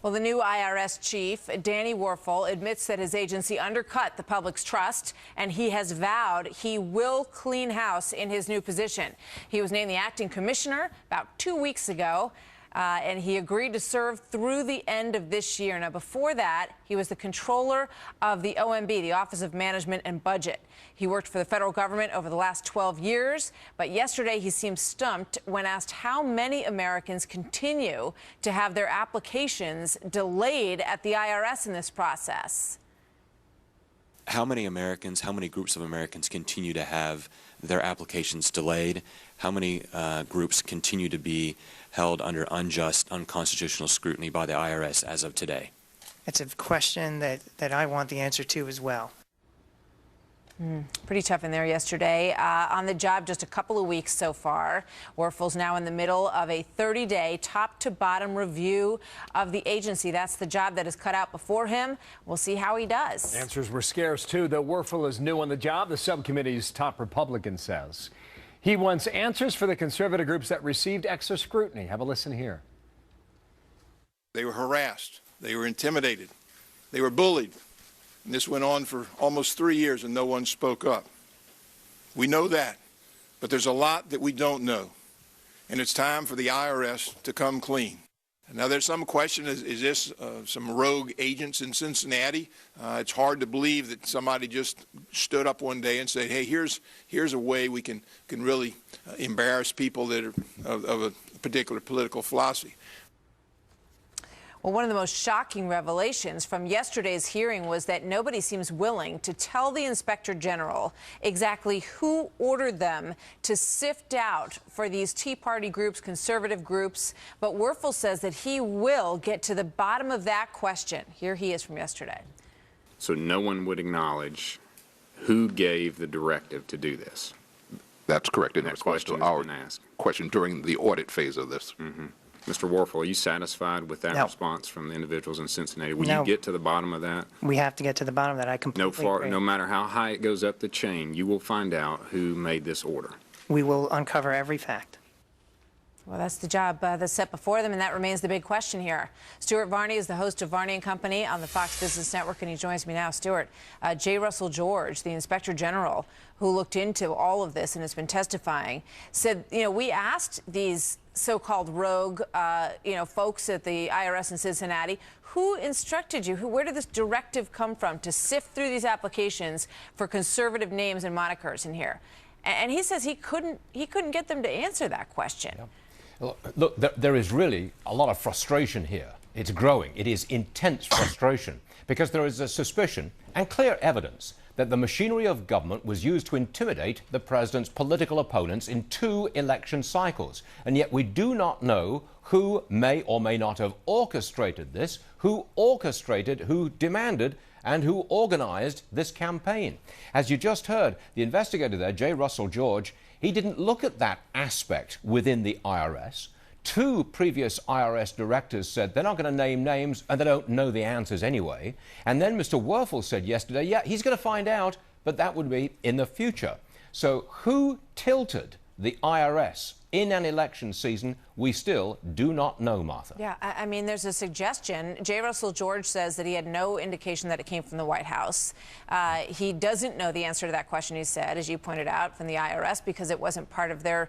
Well, the new IRS chief, Danny Werfel, admits that his agency undercut the public's trust, and he has vowed he will clean house in his new position. He was named the acting commissioner about 2 weeks ago, and he agreed to serve through the end of this year. Now, before that, he was the controller of the OMB, the Office of Management and Budget. He worked for the federal government over the last 12 years, but yesterday he seemed stumped when asked how many Americans continue to have their applications delayed at the IRS in this process. How many Americans, how many groups of Americans continue to have their applications delayed? How many groups continue to be held under unjust, unconstitutional scrutiny by the IRS as of today? It's a question that I want the answer to as well. Pretty tough in there yesterday. On the job just a couple of weeks so far. Werfel's now in the middle of a 30-day top-to-bottom review of the agency. That's the job that is cut out before him. We'll see how he does. Answers were scarce, too. Though Werfel is new on the job, the subcommittee's top Republican says. He wants answers for the conservative groups that received extra scrutiny. Have a listen here. They were harassed. They were intimidated. They were bullied. And this went on for almost 3 years and no one spoke up. We know that, but there's a lot that we don't know. And it's time for the IRS to come clean. And now there's some question, is this some rogue agents in Cincinnati? It's hard to believe that somebody just stood up one day and said, hey, here's a way we can really embarrass people that are of a particular political philosophy. Well, one of the most shocking revelations from yesterday's hearing was that nobody seems willing to tell the Inspector General exactly who ordered them to sift out for these Tea Party groups, conservative groups. But Werfel says that he will get to the bottom of that question. Here he is from yesterday. So no one would acknowledge who gave the directive to do this. That's correct. In That response to question our has been asked. question during the audit phase of this. Mr. Werfel, are you satisfied with that No. response from the individuals in Cincinnati? Will No. you get to the bottom of that? We have to get to the bottom of that. I completely agree. No matter how high it goes up the chain, you will find out who made this order. We will uncover every fact. Well, that's the job that's set before them, and that remains the big question here. Stuart Varney is the host of Varney and Company on the Fox Business Network, and he joins me now. Stuart, J. Russell George, the Inspector General, who looked into all of this and has been testifying, said, we asked these so-called rogue, folks at the IRS in Cincinnati, who instructed you? Where did this directive come from to sift through these applications for conservative names and monikers in here? And he says he couldn't get them to answer that question. Yeah. Look, there is really a lot of frustration here. It's growing. It is intense frustration because there is a suspicion and clear evidence that the machinery of government was used to intimidate the president's political opponents in 2 election cycles. And yet we do not know who may or may not have orchestrated this, who demanded, and who organized this campaign. As you just heard, the investigator there, J. Russell George, he didn't look at that aspect within the IRS. 2 previous IRS directors said they're not going to name names and they don't know the answers anyway. And then Mr. Werfel said yesterday, yeah, he's going to find out, but that would be in the future. So who tilted the IRS in an election season? We still do not know, Martha. Yeah, I mean, there's a suggestion. J. Russell George says that he had no indication that it came from the White House. He doesn't know the answer to that question, he said, as you pointed out, from the IRS, because it wasn't part of their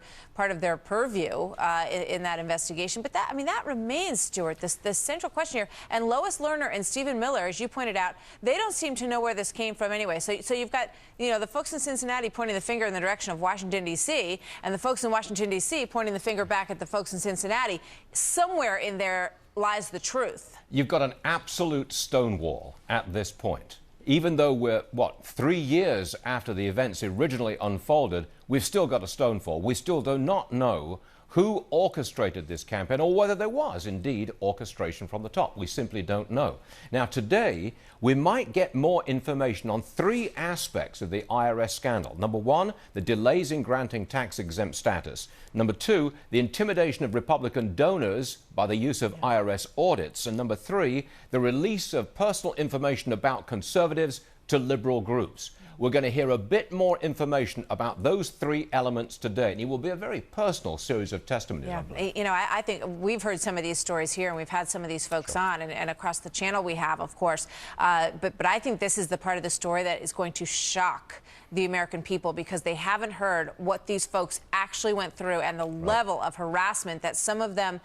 purview in that investigation. But that remains, Stuart, this central question here. And Lois Lerner and Stephen Miller, as you pointed out, they don't seem to know where this came from anyway. So you've got, the folks in Cincinnati pointing the finger in the direction of Washington, D.C., and the folks in Washington, D.C. pointing the finger back at the folks in Cincinnati. Somewhere in there lies the truth. You've got an absolute stonewall at this point. Even though we're, 3 years after the events originally unfolded, we've still got a stonewall. We still do not know who orchestrated this campaign or whether there was indeed orchestration from the top. We simply don't know. Now, today, we might get more information on 3 aspects of the IRS scandal. Number 1, the delays in granting tax-exempt status. Number 2, the intimidation of Republican donors by the use of IRS audits. And number 3, the release of personal information about conservatives to liberal groups. We're going to hear a bit more information about those three elements today, and it will be a very personal series of testimonies. Yeah, you know, I think we've heard some of these stories here, and we've had some of these folks on, and across the channel we have, of course. But I think this is the part of the story that is going to shock the American people, because they haven't heard what these folks actually went through and the level of harassment that some of them,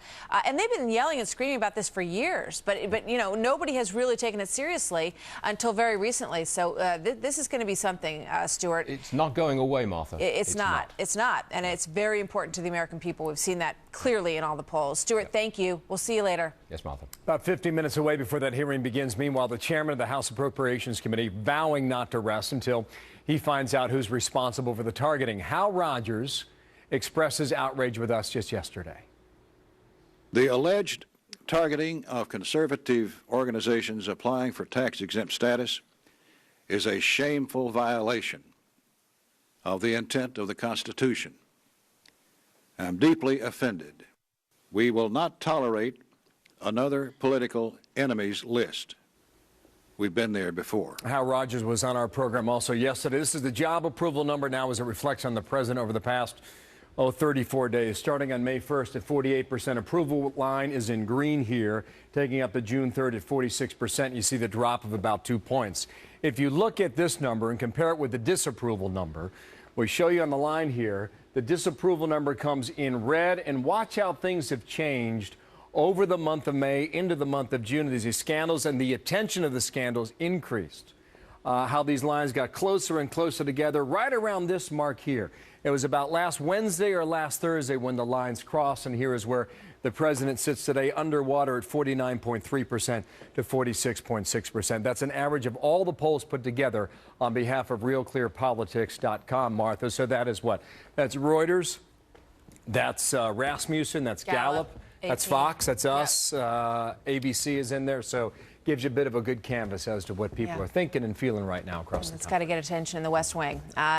and they've been yelling and screaming about this for years, but you know, nobody has really taken it seriously until very recently. So this is going to be something, Stuart. It's not going away, Martha. It's not. It's not. And it's very important to the American people. We've seen that clearly in all the polls. Stuart, thank you. We'll see you later. Yes, Martha. About 15 minutes away before that hearing begins. Meanwhile, the chairman of the House Appropriations Committee vowing not to rest until he finds out who's responsible for the targeting. Hal Rogers expresses outrage with us just yesterday. The alleged targeting of conservative organizations applying for tax-exempt status is a shameful violation of the intent of the Constitution. I'm deeply offended. We will not tolerate another political enemies list. We've been there before. Hal Rogers was on our program also yesterday. This is the job approval number now as it reflects on the president over the past 34 days. Starting on May 1st at 48%. Approval line is in green here, taking up to June 3rd at 46%. You see the drop of about 2 points. If you look at this number and compare it with the disapproval number, we show you on the line here, the disapproval number comes in red, and watch how things have changed over the month of May into the month of June. These scandals and the attention of the scandals increased. How these lines got closer and closer together right around this mark here. It was about last Wednesday or last Thursday when the lines crossed, and here is where the president sits today, underwater at 49.3% to 46.6%. That's an average of all the polls put together on behalf of RealClearPolitics.com, Martha. So that is what? That's Reuters, that's Rasmussen, that's Gallup. That's Fox, that's us, ABC is in there, so gives you a bit of a good canvas as to what people are thinking and feeling right now across the country. It's got to get attention in the West Wing.